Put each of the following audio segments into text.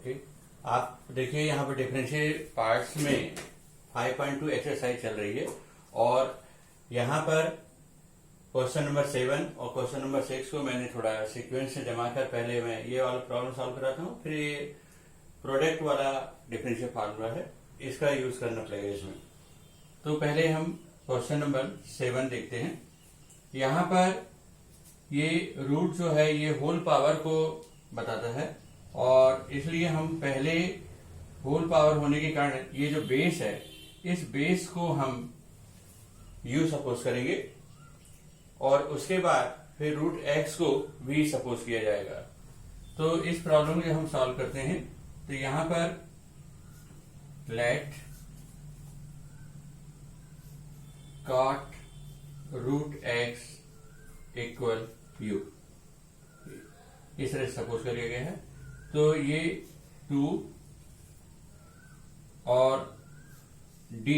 Okay, आप देखिए यहाँ पर डिफरेंशियल पार्ट्स में 5.2 एक्सरसाइज चल रही है और यहाँ पर क्वेश्चन नंबर 7 और क्वेश्चन नंबर 6 को मैंने थोड़ा सीक्वेंस से जमा कर पहले मैं ये वाला प्रॉब्लम सॉल्व कराता हूँ, फिर ये प्रोडक्ट वाला डिफरेंशियल फार्मूला है, इसका यूज करना पड़ेगा इसमें। तो पहले हम क्वेश्चन नंबर 7 देखते हैं। यहाँ पर ये रूट जो है ये होल पावर को बताता है और इसलिए हम पहले होल पावर होने के कारण ये जो बेस है इस बेस को हम u सपोज करेंगे और उसके बाद फिर रूट x को v सपोज किया जाएगा। तो इस प्रॉब्लम को हम सॉल्व करते हैं तो यहां पर let cot root x equal u इस तरह सपोज कर लिया गया है। तो ये 2 और d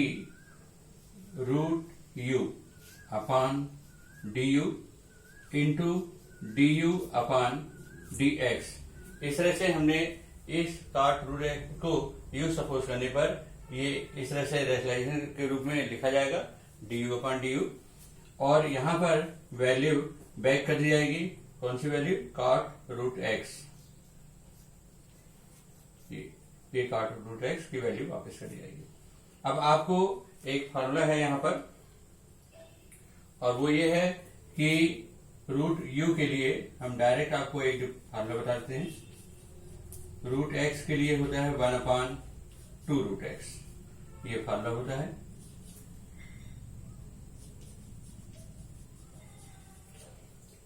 रूट u अपान du इंटू du अपान dx, इस तरह से हमने इस cot रूट x को u सपोज करने पर ये इस तरह से रेशनलाइजेशन के रूप में लिखा जाएगा du अपान du और यहाँ पर वैल्यू बैक कर दी जाएगी। कौन सी वैल्यू? cot रूट x, ये cot रूट x की वैल्यू वापस कर दी जाएगी। अब आपको एक फार्मूला है यहाँ पर और वो ये है कि रूट u के लिए हम डायरेक्ट आपको एक फार्मूला बता देते हैं। रूट x के लिए होता है 1 अपान 2 रूट x, ये फार्मूला होता है।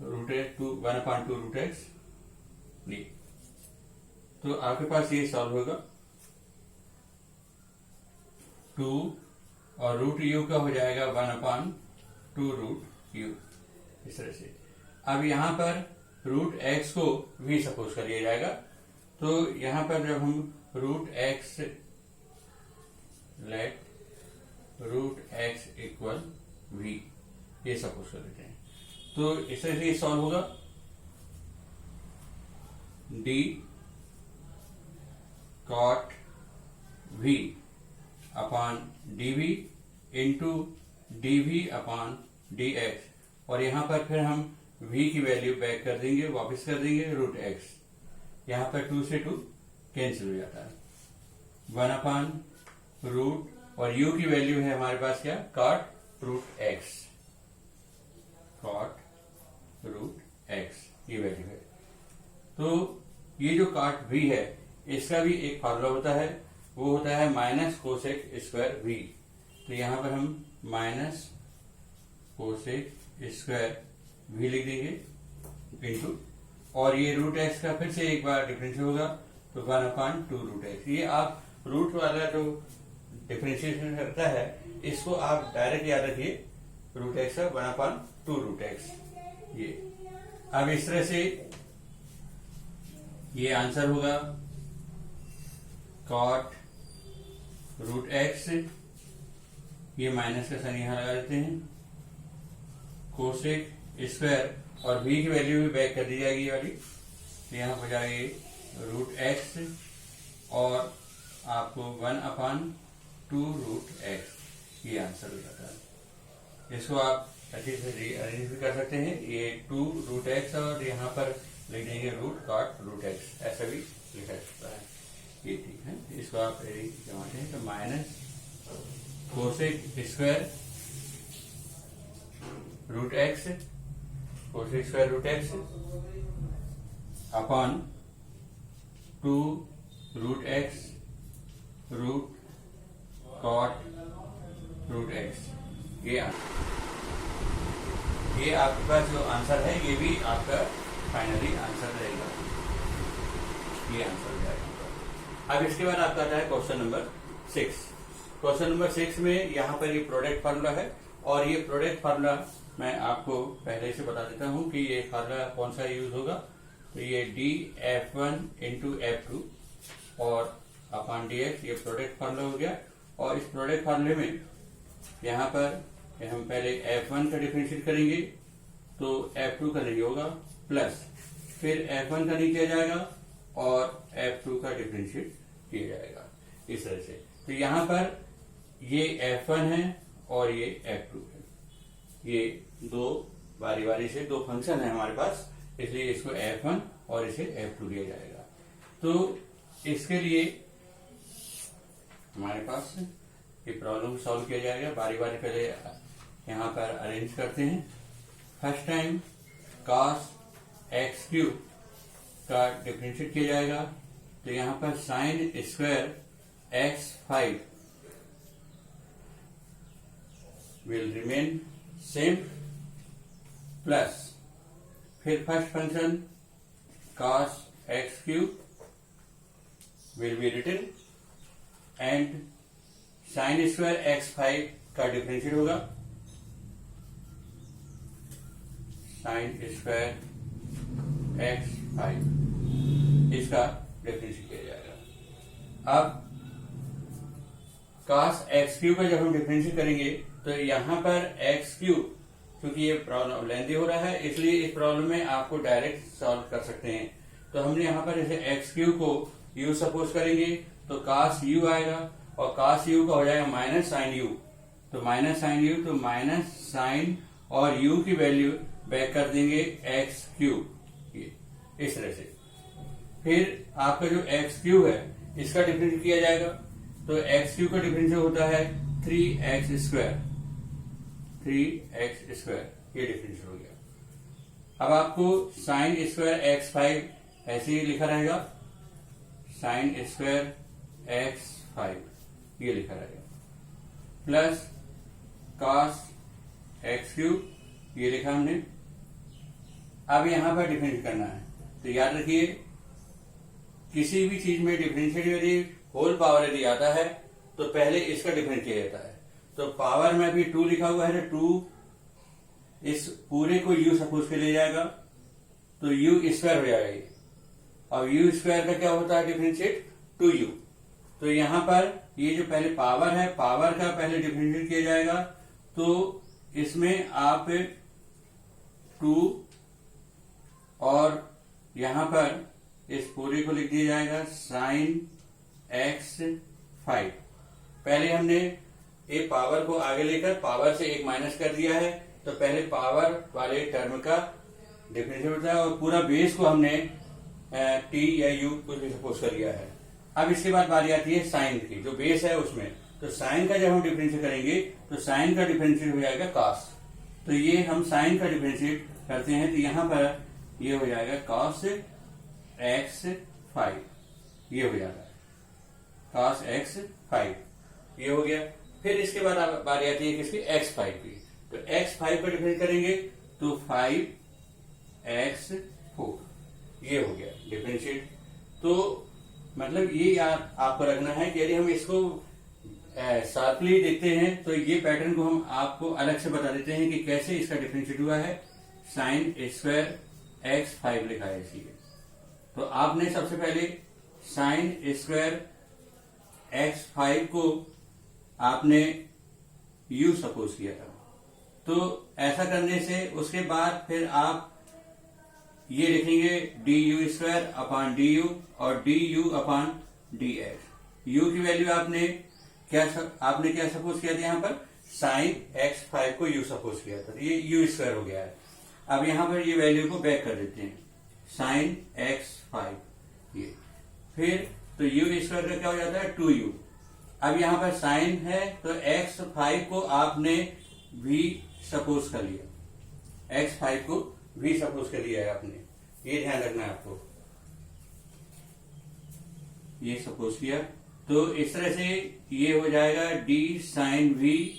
रूट एक्स 1 अपान 2 रूट एक्स, तो आपके पास ये सॉल्व होगा 2 और रूट यू का हो जाएगा 1 अपान 2 रूट यू, इस तरह से। अब यहां पर रूट एक्स को v सपोज कर लिया जाएगा। तो यहां पर जब हम root x let root x equal v ये सपोज कर लेते हैं तो इस तरह से सॉल्व होगा d cot v अपान dv इंटू dv अपान dx और यहां पर फिर हम v की वैल्यू बैक कर देंगे, वापस कर देंगे रूट x, यहां पर 2 से 2 कैंसिल हो जाता है 1 अपान रूट और u की वैल्यू है हमारे पास क्या? cot root x, cot root x ये वैल्यू है। तो ये जो cot v है इसका भी एक फार्मूला होता है, वो होता है माइनस कोसेक स्क्वायर v। तो यहां पर हम माइनस कोसेक स्क्वायर v लिख देंगे इंटू और ये रूट x का फिर से एक बार डिफरेंशियल होगा तो 1 अपान 2 रूट x। ये आप रूट वाला जो डिफरेंशिएशन करता है इसको आप डायरेक्ट याद रखिए, रूट x का 1 अपान 2 रूट x ये। अब इस तरह से ये आंसर होगा cot रूट x, ये माइनस का साइन यहां लगा देते हैं, कोसेक स्क्वायर और v की वैल्यू भी बैक कर दी जाएगी ये वाली, यहां हो जाएगी रूट x और आपको 1 अपान 2 रूट x ये आंसर हो जाता है। इसको आप अच्छे से अरेंज भी कर सकते हैं, ये 2 रूट x और यहाँ पर लिख देंगे रूट cot रूट x, ऐसा भी लिखा जा सकता है, ये ठीक है। इसको आप जमाते हैं तो minus cosec square root x, cosec square root x upon 2 root x root cot root x, ये आपके पास जो आंसर है ये भी आपका फाइनली आंसर रहेगा, ये आंसर हो जाएगा। अब इसके बाद आपका आता है क्वेश्चन नंबर 6। क्वेश्चन नंबर 6 में यहाँ पर ये प्रोडक्ट फार्मूला है और ये प्रोडक्ट फार्मूला मैं आपको पहले से बता देता हूँ कि ये फार्मूला कौन सा यूज होगा। तो ये df1 इंटू f2 और अपान dx ये प्रोडक्ट फार्मूला हो गया और इस प्रोडक्ट फार्मूले में यहाँ पर हम पहले f1 का डिफरेंशिएट करेंगे तो f2 का नहीं होगा प्लस, फिर f1 का नहीं किया जाएगा और F2 का डिफरेंशिएट किया जाएगा इस तरह से। तो यहां पर ये F1 है और ये F2 है, ये दो बारी बारी से दो फंक्शन है हमारे पास, इसलिए इसको F1 और इसे F2 लिया जाएगा। तो इसके लिए हमारे पास ये प्रॉब्लम सॉल्व किया जाएगा बारी बारी। पहले यहां पर अरेंज करते हैं। फर्स्ट टाइम cos x³ का डिफरेंशिएट किया जाएगा, तो यहां पर sine square x5 will remain same plus फिर first function cos x³ will be written and sine square x5 का डिफरेंशिएट होगा, साइन स्क्वायर x5 इसका डिफरेंशिएट किया जाएगा। अब cos x³ का जब हम डिफरेंशिएट करेंगे तो यहां पर x³ क्योंकि ये प्रॉब्लम लेंथी हो रहा है, इसलिए इस प्रॉब्लम में आपको डायरेक्ट सॉल्व कर सकते हैं। तो हमने यहां पर जैसे x³ को u सपोज करेंगे तो cos u आएगा और cos u का हो जाएगा माइनस साइन u, तो माइनस साइन u, तो माइनस साइन और u की वैल्यू बैक कर देंगे x³ इस तरह से। फिर आपका जो x³ है इसका डिफरेंशिएट किया जाएगा, तो x³ का डिफरेंशिएट होता है 3x², 3x², ये डिफरेंशिएट हो गया। अब आपको साइन स्क्वायर x5 ऐसे ही लिखा रहेगा, साइन स्क्वायर x5 ये लिखा रहेगा, प्लस cos x³ ये लिखा हमने। अब यहां पर डिफरेंशिएट करना है, तो याद रखिए किसी भी चीज में डिफरेंशिएट यदि होल पावर यदि आता है तो पहले इसका डिफरेंशिएट किया जाता है। तो पावर में भी 2 लिखा हुआ है, तो 2 इस पूरे को u सपोज के ले जाएगा तो u स्क्वायर हो जाएगा ये, और u स्क्वायर का क्या होता है डिफरेंशिएट 2u। तो यहां पर ये जो पहले पावर है, पावर का पहले डिफरेंशिएट किया जाएगा, तो इसमें आप 2 और यहां पर इस पूरे को लिख दिया जाएगा साइन x5। पहले हमने ए पावर को आगे लेकर पावर से एक माइनस कर दिया है, तो पहले पावर वाले टर्म का डिफरेंशिएट होता है और पूरा बेस को हमने t या u कुछ भी सपोज कर लिया है। अब इसके बाद बारी आती है साइन की, जो बेस है उसमें, तो साइन का जब हम डिफरेंशिएट करेंगे तो साइन का डिफरेंशिएट हो जाएगा cos। तो ये हम साइन का डिफरेंशिएट करते हैं, तो यहां पर ये हो जाएगा cos x5, ये हो जाता है cos x5, ये हो गया। फिर इसके बाद बारी आती है किसकी x5 की, तो x5 का डिफरेंशिएट करेंगे तो 5x4 ये हो गया डिफरेंशिएट। तो मतलब ये आपको रखना है कि यदि हम इसको शार्पली देखते हैं तो ये पैटर्न को हम आपको अलग से बता देते हैं कि कैसे इसका डिफरेंशिएट हुआ है। साइन स्क्वायर x5 लिखा है इसीलिए, तो आपने सबसे पहले साइन स्क्वायर x5 को आपने u सपोज किया था, तो ऐसा करने से उसके बाद फिर आप ये लिखेंगे du² अपॉन du और du अपॉन dx। u की वैल्यू आपने क्या सपोज किया था, यहाँ पर साइन x5 को u सपोज किया था, तो ये u² हो गया है। अब यहां पर ये वैल्यू को बैक कर देते हैं, साइन x5 ये, फिर तो u² का क्या हो जाता है 2u। अब यहां पर साइन है तो x5 को आपने v सपोज कर लिया, x5 को v सपोज कर लिया है आपने, ये ध्यान रखना है आपको, ये सपोज किया। तो इस तरह से ये हो जाएगा d साइन v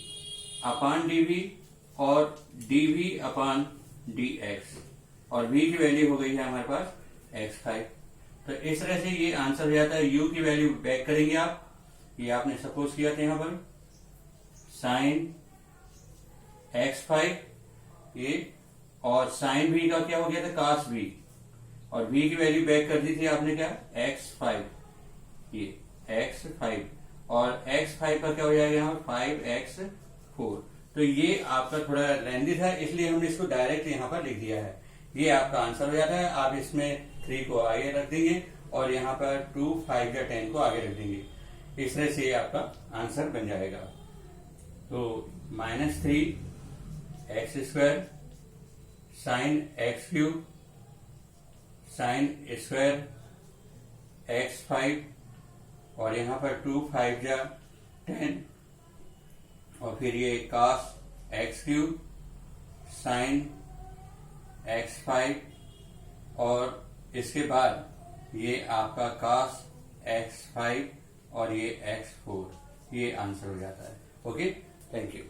अपान dv और dv अपान dx, और v की वैल्यू हो गई है हमारे पास x5। तो इस तरह से ये आंसर हो जाता है। u की वैल्यू बैक करेंगे आप, ये आपने सपोज किया था यहां पर साइन x5 ये, और साइन v का क्या हो गया था cos v, और v की वैल्यू बैक कर दी थी आपने क्या x5, ये x5, और x5 का क्या हो जाएगा यहाँ 5x4। तो ये आपका थोड़ा लेंथी था, इसलिए हमने इसको डायरेक्ट यहाँ पर लिख दिया है। ये आपका आंसर हो जाता है। आप इसमें 3 को आगे रख देंगे और यहाँ पर 2 5 या 10 को आगे रख देंगे। इस तरह से ये आपका आंसर बन जाएगा। तो -3x² sin x³ sin square x5 और यहाँ पर 2 5 या 10 और फिर ये cos x³ sin x5 और इसके बाद ये आपका cos x5 और ये x4, ये आंसर हो जाता है। Okay, thank you.